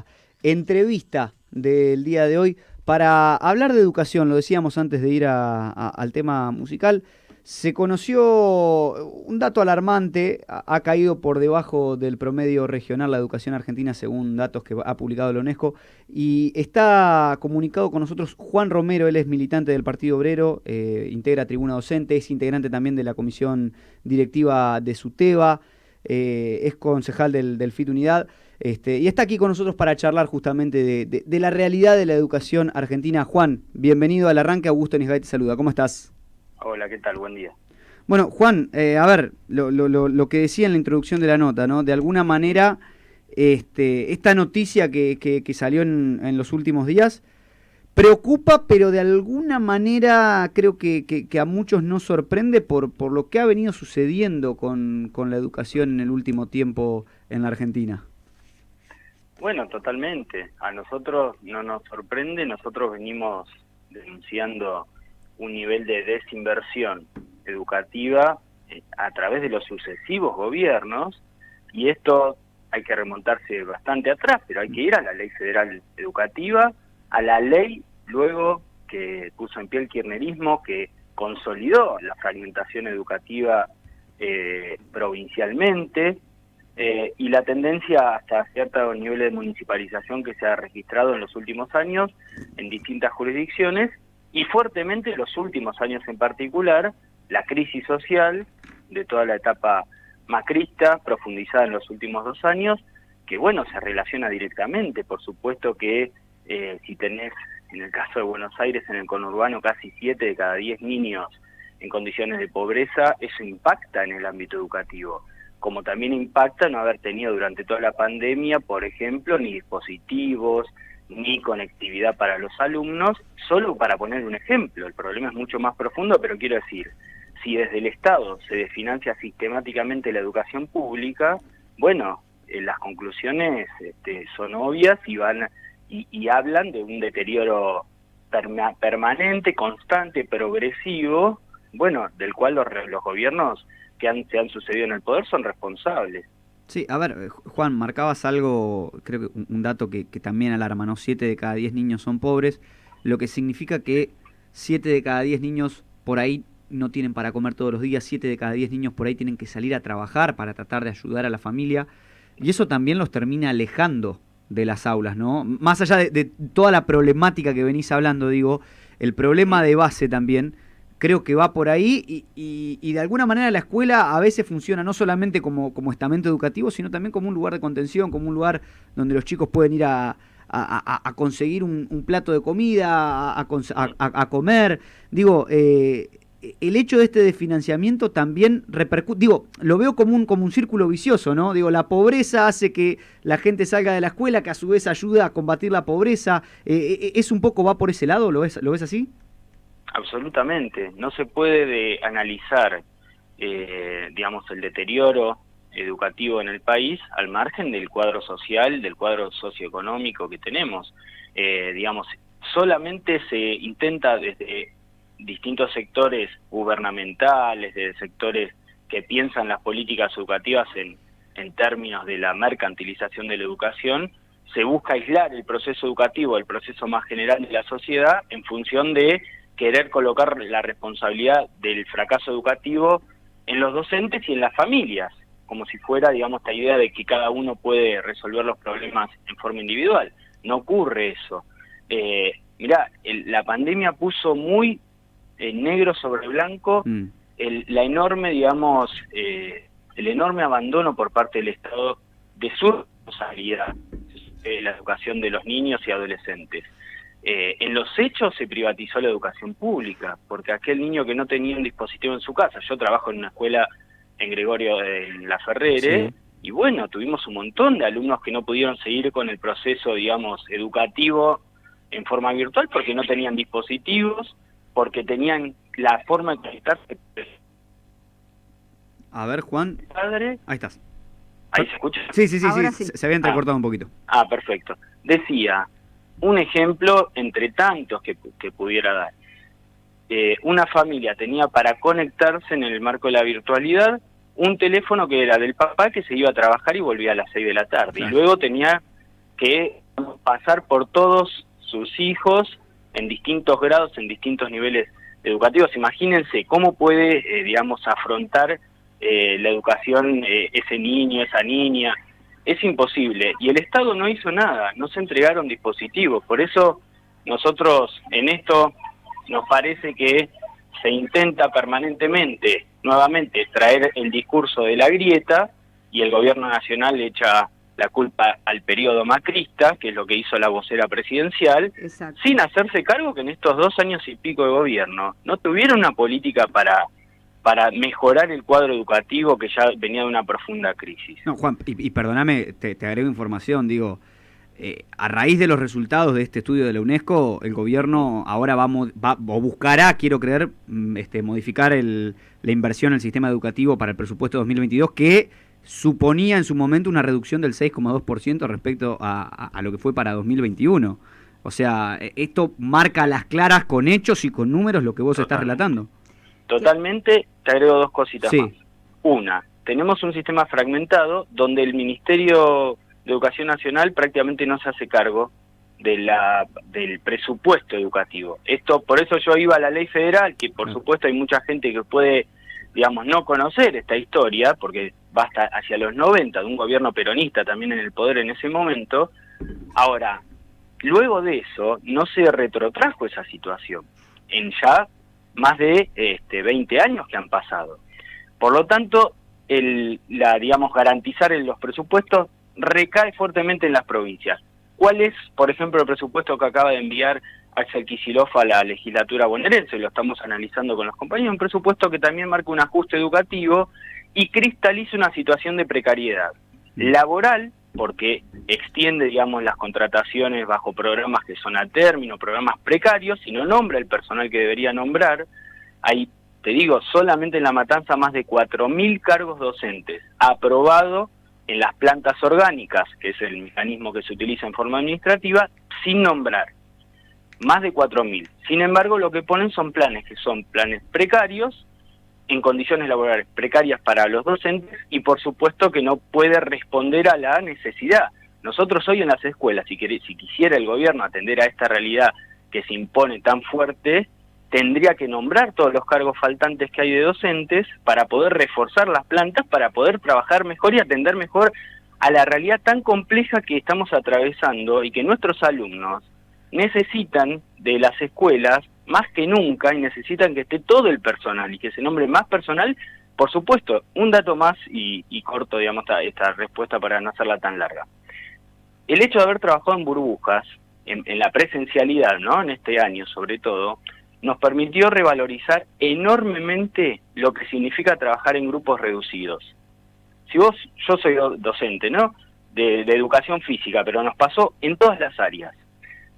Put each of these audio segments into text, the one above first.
la entrevista del día de hoy para hablar de educación. Lo decíamos antes de ir al tema musical. Se conoció un dato alarmante, ha caído por debajo del promedio regional la educación argentina según datos que ha publicado la UNESCO, y está comunicado con nosotros Juan Romero. Él es militante del Partido Obrero, integra Tribuna Docente, es integrante también de la comisión directiva de SUTEBA, es concejal del FIT Unidad, y está aquí con nosotros para charlar justamente de la realidad de la educación argentina. Juan, bienvenido al arranque. Augusto Nisgay te saluda, ¿cómo estás? Hola, ¿qué tal? Buen día. Bueno, Juan, a ver, lo que decía en la introducción de la nota, ¿no? De alguna manera, esta noticia que salió en los últimos días preocupa, pero de alguna manera creo que a muchos no sorprende por lo que ha venido sucediendo con la educación en el último tiempo en la Argentina. Bueno, totalmente. A nosotros no nos sorprende. Nosotros venimos denunciando un nivel de desinversión educativa a través de los sucesivos gobiernos, y esto hay que remontarse bastante atrás, pero hay que ir a la Ley Federal Educativa, a la ley luego que puso en pie el kirchnerismo, que consolidó la fragmentación educativa provincialmente, y la tendencia hasta cierto nivel de municipalización que se ha registrado en los últimos años en distintas jurisdicciones, y fuertemente en los últimos años en particular, la crisis social de toda la etapa macrista, profundizada en los últimos 2 años, que bueno, se relaciona directamente. Por supuesto que si tenés, en el caso de Buenos Aires, en el conurbano, casi 7 de cada 10 niños en condiciones de pobreza, eso impacta en el ámbito educativo. Como también impacta no haber tenido durante toda la pandemia, por ejemplo, ni dispositivos, ni conectividad para los alumnos, solo para poner un ejemplo. El problema es mucho más profundo, pero quiero decir, si desde el Estado se desfinancia sistemáticamente la educación pública, bueno, las conclusiones son obvias y hablan de un deterioro permanente, constante, progresivo, bueno, del cual los gobiernos que se han sucedido en el poder son responsables. Sí, a ver, Juan, marcabas algo, creo que un dato que también alarma, ¿no? 7 de cada 10 niños son pobres, lo que significa que 7 de cada 10 niños por ahí no tienen para comer todos los días, 7 de cada 10 niños por ahí tienen que salir a trabajar para tratar de ayudar a la familia, y eso también los termina alejando de las aulas, ¿no? Más allá de toda la problemática que venís hablando, digo, el problema de base también creo que va por ahí, y de alguna manera la escuela a veces funciona no solamente como estamento educativo, sino también como un lugar de contención, como un lugar donde los chicos pueden ir a conseguir un plato de comida, a comer. Digo, el hecho de este desfinanciamiento también repercute, digo, lo veo como un círculo vicioso, ¿no? Digo, la pobreza hace que la gente salga de la escuela, que a su vez ayuda a combatir la pobreza. ¿Es un poco, va por ese lado? ¿Lo ves así? Absolutamente. No se puede analizar, digamos, el deterioro educativo en el país al margen del cuadro social, del cuadro socioeconómico que tenemos. Digamos, solamente se intenta desde distintos sectores gubernamentales, desde sectores que piensan las políticas educativas en términos de la mercantilización de la educación, se busca aislar el proceso educativo del proceso más general de la sociedad en función de querer colocar la responsabilidad del fracaso educativo en los docentes y en las familias, como si fuera, digamos, esta idea de que cada uno puede resolver los problemas en forma individual. No ocurre eso. Mirá, la pandemia puso muy negro sobre blanco la enorme, digamos, el enorme abandono por parte del Estado de su responsabilidad, la educación de los niños y adolescentes. En los hechos se privatizó la educación pública, porque aquel niño que no tenía un dispositivo en su casa, yo trabajo en una escuela en Gregorio de La Ferrere, sí. Y bueno, tuvimos un montón de alumnos que no pudieron seguir con el proceso, digamos, educativo en forma virtual porque no tenían dispositivos, porque tenían la forma de conectarse. A ver, Juan. Padre. Ahí estás. ¿Ahí se escucha? Sí. Se había entrecortado un poquito. Perfecto. Decía, un ejemplo entre tantos que pudiera dar. Una familia tenía para conectarse en el marco de la virtualidad un teléfono que era del papá, que se iba a trabajar y volvía a las 6 de la tarde. Claro. Y luego tenía que pasar por todos sus hijos en distintos grados, en distintos niveles educativos. Imagínense cómo puede, digamos, afrontar la educación ese niño, esa niña. Es imposible. Y el Estado no hizo nada, no se entregaron dispositivos. Por eso nosotros en esto nos parece que se intenta permanentemente, nuevamente, traer el discurso de la grieta, y el gobierno nacional le echa la culpa al periodo macrista, que es lo que hizo la vocera presidencial. Exacto. Sin hacerse cargo que en estos 2 años y pico de gobierno no tuvieron una política para mejorar el cuadro educativo, que ya venía de una profunda crisis. No, Juan, y perdóname, te agrego información, digo, a raíz de los resultados de este estudio de la UNESCO, el gobierno ahora va o buscará, quiero creer, modificar la inversión en el sistema educativo para el presupuesto 2022, que suponía en su momento una reducción del 6,2% respecto a lo que fue para 2021. O sea, esto marca a las claras con hechos y con números lo que vos estás relatando. Totalmente. Te agrego 2 cositas más. Una, tenemos un sistema fragmentado donde el Ministerio de Educación Nacional prácticamente no se hace cargo del presupuesto educativo. Esto, por eso yo iba a la ley federal, que por supuesto hay mucha gente que puede, digamos, no conocer esta historia, porque va hasta hacia los 90, de un gobierno peronista también en el poder en ese momento. Ahora, luego de eso, no se retrotrajo esa situación, en ya más de 20 años que han pasado. Por lo tanto, digamos, garantizar en los presupuestos recae fuertemente en las provincias. ¿Cuál es, por ejemplo, el presupuesto que acaba de enviar Axel Kicillof a la legislatura bonaerense? Lo estamos analizando con los compañeros. Un presupuesto que también marca un ajuste educativo y cristaliza una situación de precariedad laboral, porque extiende, digamos, las contrataciones bajo programas que son a término, programas precarios, y no nombra el personal que debería nombrar. Hay, te digo, solamente en La Matanza más de 4.000 cargos docentes, aprobado en las plantas orgánicas, que es el mecanismo que se utiliza en forma administrativa, sin nombrar. Más de 4.000. Sin embargo, lo que ponen son planes que son planes precarios, en condiciones laborales precarias para los docentes, y por supuesto que no puede responder a la necesidad. Nosotros hoy en las escuelas, si quisiera el gobierno atender a esta realidad que se impone tan fuerte, tendría que nombrar todos los cargos faltantes que hay de docentes para poder reforzar las plantas, para poder trabajar mejor y atender mejor a la realidad tan compleja que estamos atravesando y que nuestros alumnos necesitan de las escuelas más que nunca, y necesitan que esté todo el personal y que se nombre más personal. Por supuesto, un dato más y corto, digamos, esta respuesta para no hacerla tan larga. El hecho de haber trabajado en burbujas, en la presencialidad, ¿no?, en este año sobre todo, nos permitió revalorizar enormemente lo que significa trabajar en grupos reducidos. Yo soy docente, ¿no?, de educación física, pero nos pasó en todas las áreas.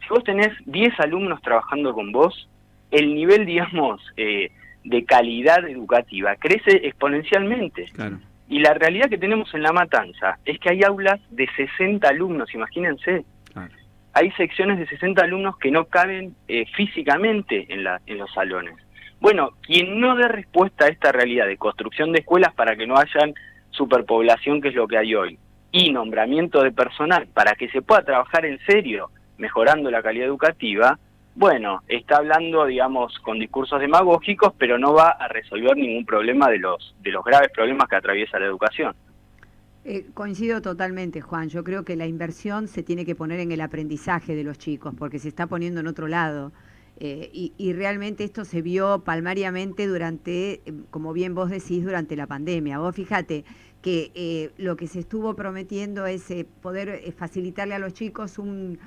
Si vos tenés 10 alumnos trabajando con vos, el nivel, digamos, de calidad educativa crece exponencialmente. Claro. Y la realidad que tenemos en La Matanza es que hay aulas de 60 alumnos, imagínense. Claro. Hay secciones de 60 alumnos que no caben físicamente en los salones. Bueno, quien no dé respuesta a esta realidad de construcción de escuelas para que no hayan superpoblación, que es lo que hay hoy, y nombramiento de personal para que se pueda trabajar en serio mejorando la calidad educativa, bueno, está hablando, digamos, con discursos demagógicos, pero no va a resolver ningún problema de los graves problemas que atraviesa la educación. Coincido totalmente, Juan. Yo creo que la inversión se tiene que poner en el aprendizaje de los chicos, porque se está poniendo en otro lado. Y realmente esto se vio palmariamente durante, como bien vos decís, durante la pandemia. Vos fíjate que lo que se estuvo prometiendo es poder facilitarle a los chicos un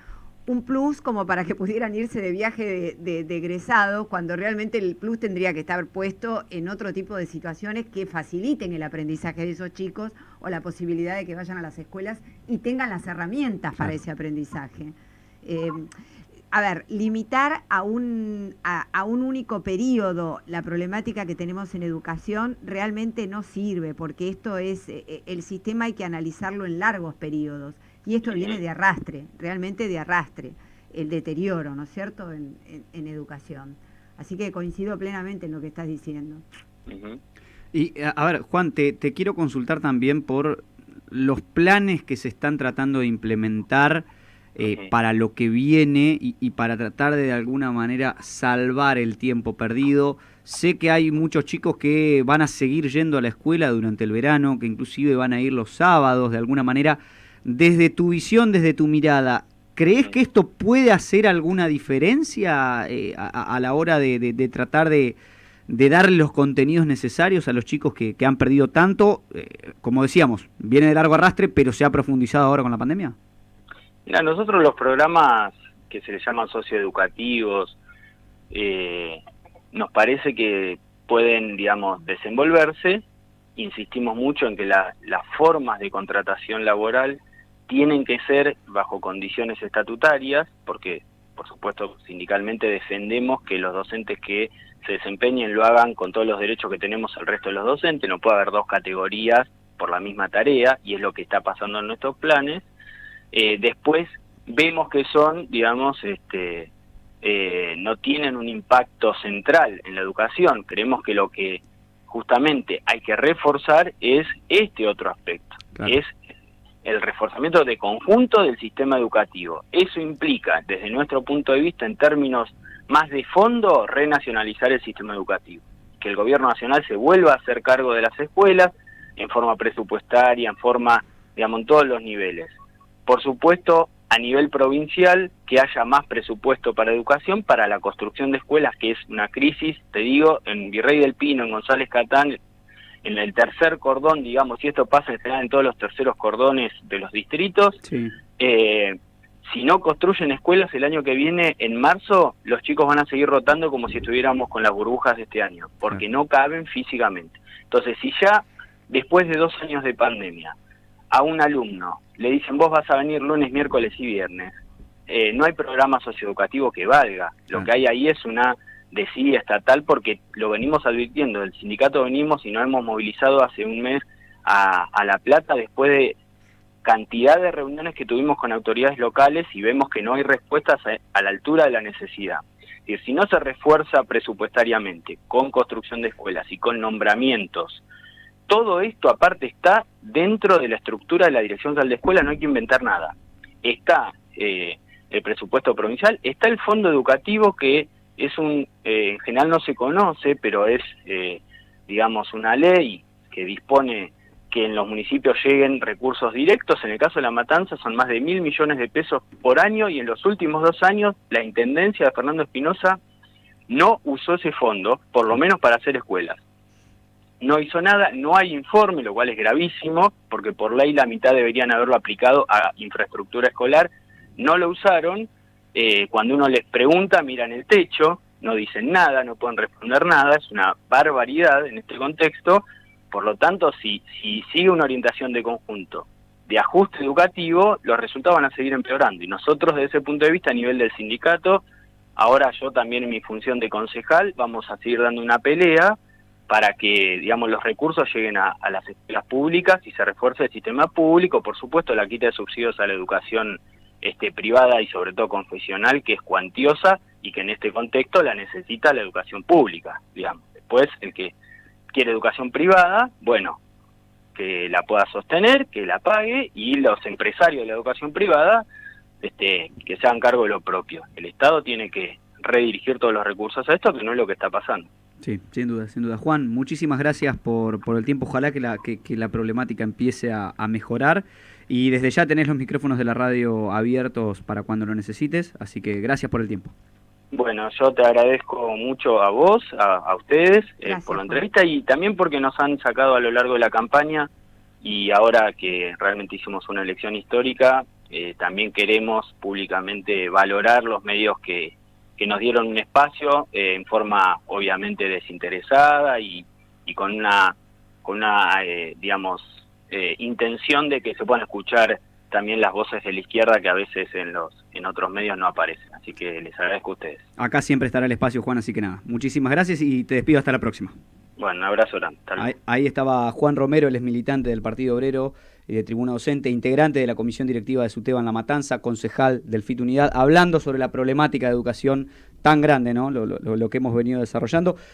plus como para que pudieran irse de viaje de egresados, cuando realmente el plus tendría que estar puesto en otro tipo de situaciones que faciliten el aprendizaje de esos chicos o la posibilidad de que vayan a las escuelas y tengan las herramientas para ese aprendizaje. A ver, limitar a un único periodo la problemática que tenemos en educación realmente no sirve, porque esto es, el sistema hay que analizarlo en largos periodos. Y esto viene de arrastre, realmente de arrastre, el deterioro, ¿no es cierto?, en educación. Así que coincido plenamente en lo que estás diciendo. Y, a ver, Juan, te quiero consultar también por los planes que se están tratando de implementar para lo que viene y para tratar de alguna manera salvar el tiempo perdido. Sé que hay muchos chicos que van a seguir yendo a la escuela durante el verano, que inclusive van a ir los sábados de alguna manera. Desde tu visión, desde tu mirada, ¿crees que esto puede hacer alguna diferencia a la hora de tratar de darle los contenidos necesarios a los chicos que han perdido tanto? Como decíamos, viene de largo arrastre, pero se ha profundizado ahora con la pandemia. Mira, nosotros los programas que se les llaman socioeducativos, nos parece que pueden, digamos, desenvolverse. Insistimos mucho en que las formas de contratación laboral tienen que ser bajo condiciones estatutarias, porque, por supuesto, sindicalmente defendemos que los docentes que se desempeñen lo hagan con todos los derechos que tenemos el resto de los docentes. No puede haber dos categorías por la misma tarea, y es lo que está pasando en nuestros planes. Después vemos que son, digamos, no tienen un impacto central en la educación. Creemos que lo que justamente hay que reforzar es este otro aspecto, claro. Es el reforzamiento de conjunto del sistema educativo. Eso implica, desde nuestro punto de vista, en términos más de fondo, renacionalizar el sistema educativo. Que el gobierno nacional se vuelva a hacer cargo de las escuelas en forma presupuestaria, en forma, digamos, en todos los niveles. Por supuesto, a nivel provincial, que haya más presupuesto para educación, para la construcción de escuelas, que es una crisis, te digo, en Virrey del Pino, en González Catán, en el tercer cordón, digamos, y esto pasa en general en todos los terceros cordones de los distritos. Sí. Si no construyen escuelas el año que viene, en marzo, los chicos van a seguir rotando como si estuviéramos con las burbujas de este año, porque no caben físicamente. Entonces, si ya después de 2 años de pandemia, a un alumno le dicen vos vas a venir lunes, miércoles y viernes, no hay programa socioeducativo que valga. Lo que hay ahí es una desidia estatal, porque lo venimos advirtiendo, del sindicato venimos y nos hemos movilizado hace un mes a La Plata después de cantidad de reuniones que tuvimos con autoridades locales, y vemos que no hay respuestas a la altura de la necesidad. Es decir, si no se refuerza presupuestariamente con construcción de escuelas y con nombramientos, todo esto aparte está dentro de la estructura de la Dirección General de Escuela, no hay que inventar nada. Está el presupuesto provincial, está el fondo educativo, que es en general no se conoce, pero es, digamos, una ley que dispone que en los municipios lleguen recursos directos. En el caso de La Matanza son más de 1.000 millones de pesos por año, y en los últimos 2 años la Intendencia de Fernando Espinosa no usó ese fondo, por lo menos para hacer escuelas. No hizo nada, no hay informe, lo cual es gravísimo, porque por ley la mitad deberían haberlo aplicado a infraestructura escolar. No lo usaron. Cuando uno les pregunta, miran el techo, no dicen nada, no pueden responder nada. Es una barbaridad en este contexto. Por lo tanto, si sigue una orientación de conjunto, de ajuste educativo, los resultados van a seguir empeorando. Y nosotros, desde ese punto de vista, a nivel del sindicato, ahora yo también en mi función de concejal, vamos a seguir dando una pelea para que, digamos, los recursos lleguen a las escuelas públicas y se refuerce el sistema público. Por supuesto, la quita de subsidios a la educación privada y sobre todo confesional, que es cuantiosa y que en este contexto la necesita la educación pública, digamos. Después, el que quiere educación privada, bueno, que la pueda sostener, que la pague, y los empresarios de la educación privada que se hagan cargo de lo propio. El Estado tiene que redirigir todos los recursos a esto, que no es lo que está pasando. Sí, sin duda, sin duda. Juan, muchísimas gracias por el tiempo. Ojalá que la problemática empiece a mejorar. Y desde ya tenés los micrófonos de la radio abiertos para cuando lo necesites. Así que gracias por el tiempo. Bueno, yo te agradezco mucho a vos, a ustedes, por la entrevista, y también porque nos han sacado a lo largo de la campaña, y ahora que realmente hicimos una elección histórica, también queremos públicamente valorar los medios que nos dieron un espacio en forma obviamente desinteresada y con una digamos, intención de que se puedan escuchar también las voces de la izquierda, que a veces en otros medios no aparecen. Así que les agradezco a ustedes. Acá siempre estará el espacio, Juan, así que nada, muchísimas gracias y te despido hasta la próxima. Bueno, un abrazo grande. Ahí estaba Juan Romero, él es militante del Partido Obrero y de Tribuna Docente, integrante de la Comisión Directiva de SUTEBA en La Matanza, concejal del FIT Unidad, hablando sobre la problemática de educación tan grande, ¿no? Lo que hemos venido desarrollando.